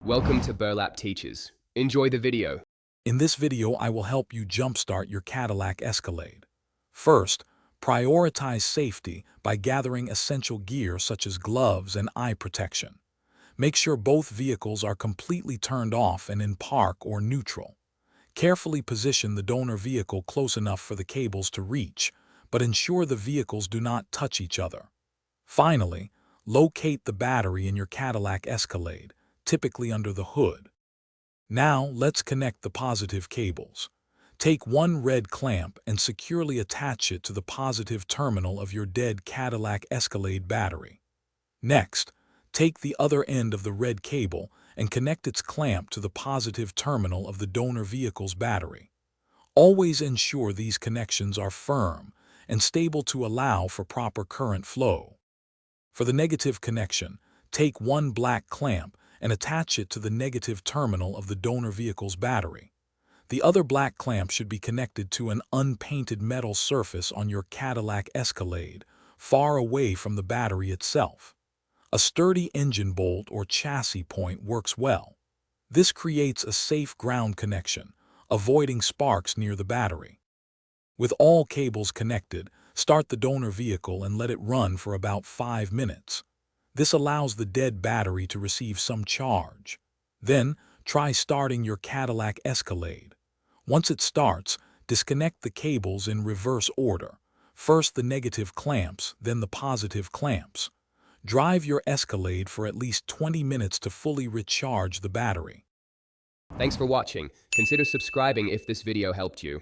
Welcome to Burlap Teachers. Enjoy the video. In this video, I will help you jumpstart your Cadillac Escalade. First, prioritize safety by gathering essential gear such as gloves and eye protection. Make sure both vehicles are completely turned off and in park or neutral. Carefully position the donor vehicle close enough for the cables to reach, but ensure the vehicles do not touch each other. Finally, locate the battery in your Cadillac Escalade, typically under the hood. Now, let's connect the positive cables. Take one red clamp and securely attach it to the positive terminal of your dead Cadillac Escalade battery. Next, take the other end of the red cable and connect its clamp to the positive terminal of the donor vehicle's battery. Always ensure these connections are firm and stable to allow for proper current flow. For the negative connection, take one black clamp and attach it to the negative terminal of the donor vehicle's battery. The other black clamp should be connected to an unpainted metal surface on your Cadillac Escalade, far away from the battery itself. A sturdy engine bolt or chassis point works well. This creates a safe ground connection, avoiding sparks near the battery. With all cables connected, start the donor vehicle and let it run for about 5 minutes. This allows the dead battery to receive some charge. Then, try starting your Cadillac Escalade. Once it starts, disconnect the cables in reverse order. First the negative clamps, then the positive clamps. Drive your Escalade for at least 20 minutes to fully recharge the battery. Thanks for watching. Consider subscribing if this video helped you.